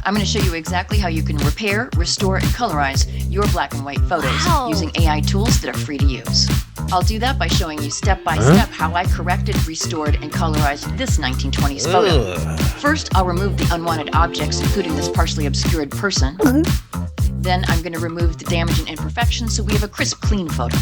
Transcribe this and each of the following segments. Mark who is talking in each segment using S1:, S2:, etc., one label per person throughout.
S1: I'm going to show you exactly how you can repair, restore, and colorize your black and white photos using AI tools that are free to use. I'll do that by showing you step by step how I corrected, restored, and colorized this 1920s photo. First, I'll remove the unwanted objects, including this partially obscured person. Then I'm going to remove the damage and imperfections so we have a crisp, clean photo.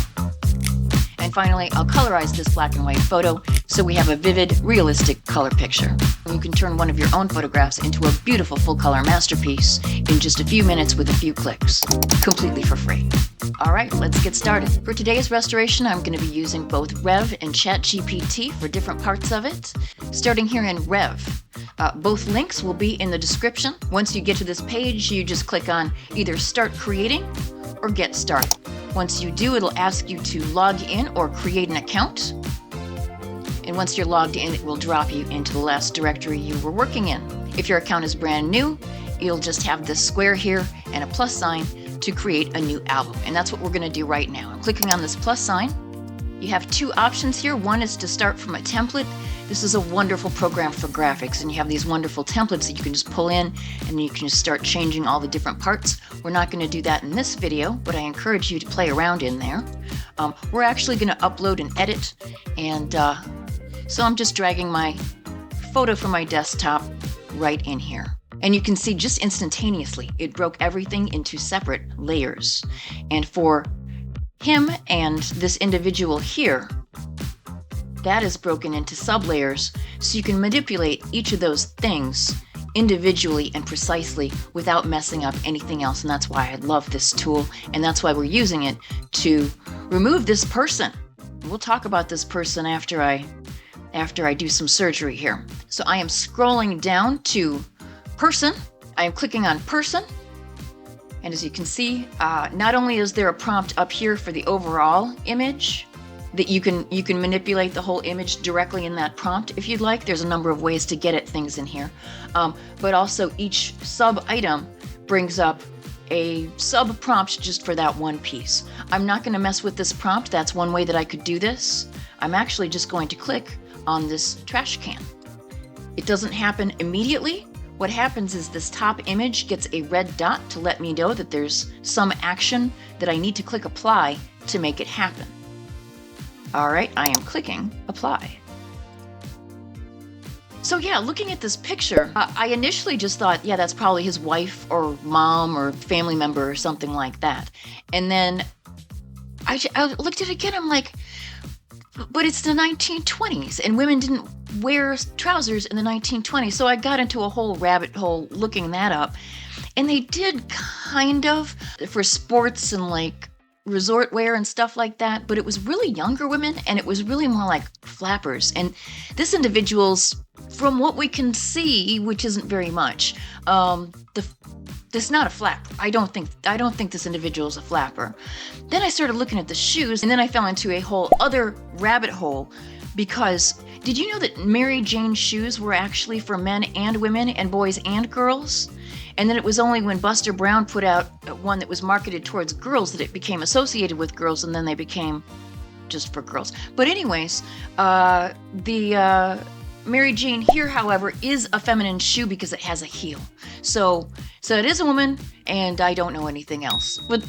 S1: And finally, I'll colorize this black and white photo so we have a vivid, realistic color picture. You can turn one of your own photographs into a beautiful full-color masterpiece in just a few minutes with a few clicks, completely for free. All right, let's get started. For today's restoration, I'm going to be using both Reve and ChatGPT for different parts of it. Starting here in Reve. Both links will be in the description. Once you get to this page, you just click on either Start Creating or Get Started. Once you do, it'll ask you to log in or create an account. And once you're logged in, it will drop you into the last directory you were working in. If your account is brand new, you'll just have this square here and a plus sign to create a new album. And that's what we're going to do right now. I'm clicking on this plus sign. You have two options here. One is to start from a template. This is a wonderful program for graphics, and you have these wonderful templates that you can just pull in and you can just start changing all the different parts. We're not going to do that in this video, but I encourage you to play around in there. We're actually going to upload and edit, and so I'm just dragging my photo from my desktop right in here. And you can see just instantaneously, it broke everything into separate layers. And for him and this individual here, that is broken into sublayers, so you can manipulate each of those things individually and precisely without messing up anything else. And that's why I love this tool, and that's why we're using it to remove this person. We'll talk about this person after I do some surgery here. So I am scrolling down to person. I am clicking on person. And as you can see, not only is there a prompt up here for the overall image, that you can manipulate the whole image directly in that prompt if you'd like. There's a number of ways to get at things in here. But also each sub item brings up a sub prompt just for that one piece. I'm not going to mess with this prompt. That's one way that I could do this. I'm actually just going to click on this trash can. It doesn't happen immediately. What happens is this top image gets a red dot to let me know that there's some action that I need to click apply to make it happen. All right, I am clicking apply. So yeah, looking at this picture, I initially just thought, yeah, that's probably his wife or mom or family member or something like that. And then I looked at it again, I'm like, but it's the 1920s and women didn't wear trousers in the 1920s. So I got into a whole rabbit hole looking that up. And they did kind of for sports and like resort wear and stuff like that, but it was really younger women and it was really more like flappers. And this individual's, from what we can see, which isn't very much, this not a flapper. I don't think this individual is a flapper. Then I started looking at the shoes, and then I fell into a whole other rabbit hole, because did you know that Mary Jane shoes were actually for men and women and boys and girls? And then it was only when Buster Brown put out one that was marketed towards girls that it became associated with girls, and then they became just for girls. But anyways, the Mary Jane here, however, is a feminine shoe because it has a heel. So it is a woman, and I don't know anything else. But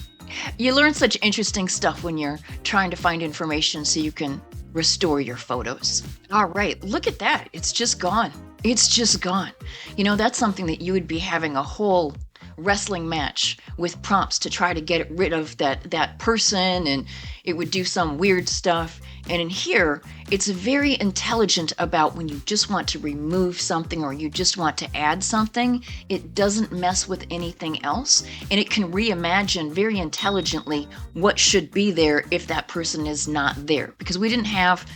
S1: you learn such interesting stuff when you're trying to find information so you can restore your photos. All right, look at that. It's just gone. It's just gone. You know, that's something that you would be having a whole wrestling match with prompts to try to get rid of that person, and it would do some weird stuff. And in here, it's very intelligent about when you just want to remove something or you just want to add something. It doesn't mess with anything else, and it can reimagine very intelligently what should be there if that person is not there, because we didn't have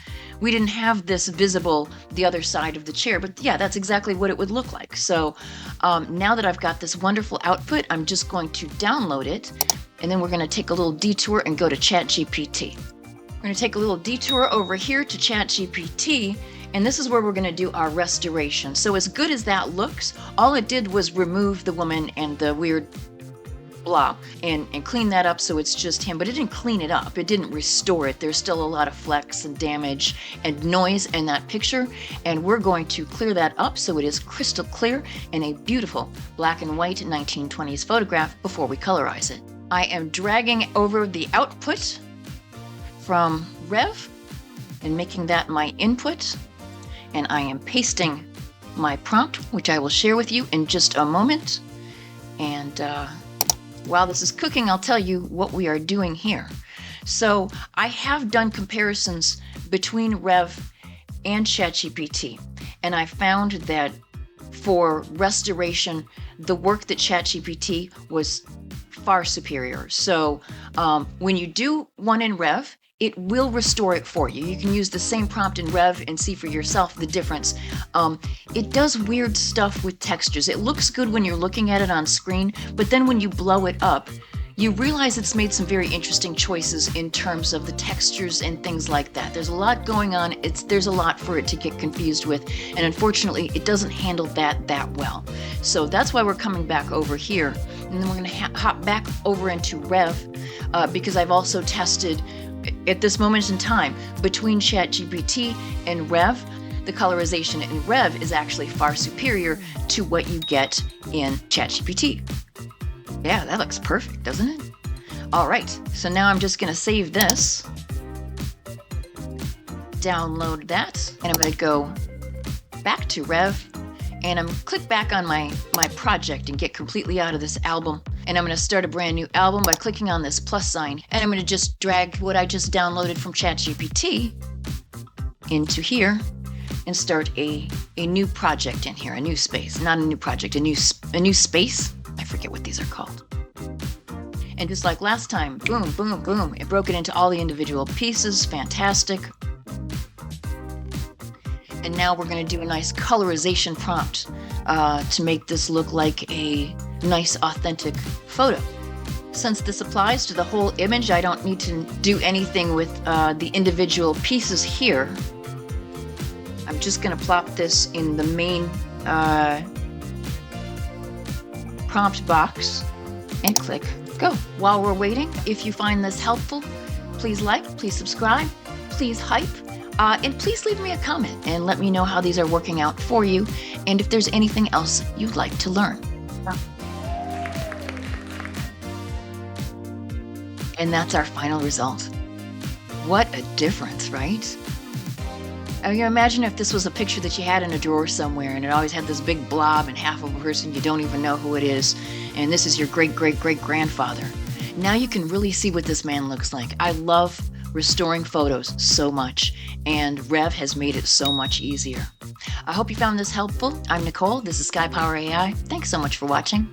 S1: this visible the other side of the chair, but yeah, that's exactly what it would look like. So now that I've got this wonderful output, I'm just going to download it, and then we're going to take a little detour and go to ChatGPT. We're going to take a little detour over here to ChatGPT, and this is where we're going to do our restoration. So as good as that looks, all it did was remove the woman and the weird blob and clean that up so it's just him. But it didn't clean it up. It didn't restore it. There's still a lot of flecks and damage and noise in that picture. And we're going to clear that up so it is crystal clear in a beautiful black and white 1920s photograph before we colorize it. I am dragging over the output from Reve and making that my input. And I am pasting my prompt, which I will share with you in just a moment. And while this is cooking, I'll tell you what we are doing here. So I have done comparisons between Reve and ChatGPT, and I found that for restoration, the work that ChatGPT was far superior. So when you do one in Reve, it will restore it for you. You can use the same prompt in Reve and see for yourself the difference. It does weird stuff with textures. It looks good when you're looking at it on screen, but then when you blow it up, you realize it's made some very interesting choices in terms of the textures and things like that. There's a lot going on. There's a lot for it to get confused with, and unfortunately, it doesn't handle that well. So that's why we're coming back over here, and then we're going to hop back over into Reve because I've also tested at this moment in time between ChatGPT and Reve. The colorization in Reve is actually far superior to what you get in ChatGPT. Yeah, that looks perfect, doesn't it? All right, so now I'm just going to save this, download that, and I'm going to go back to Reve, and I'm click back on my project and get completely out of this album. And I'm going to start a brand new album by clicking on this plus sign. And I'm going to just drag what I just downloaded from ChatGPT into here and start a new project in here, a new space. Not a new project, a new space. I forget what these are called. And just like last time, boom, boom, boom. It broke it into all the individual pieces. Fantastic. And now we're going to do a nice colorization prompt to make this look like a nice, authentic photo. Since this applies to the whole image, I don't need to do anything with the individual pieces here. I'm just going to plop this in the main prompt box and click go. While we're waiting, if you find this helpful, please like, please subscribe, please hype. And please leave me a comment and let me know how these are working out for you and if there's anything else you'd like to learn. And that's our final result. What a difference, right? I mean, imagine if this was a picture that you had in a drawer somewhere and it always had this big blob and half of a person you don't even know who it is, and this is your great-great-great-grandfather. Now you can really see what this man looks like. I love restoring photos so much, and Reve has made it so much easier. I hope you found this helpful. I'm Nicole. This is SkyPower AI. Thanks so much for watching.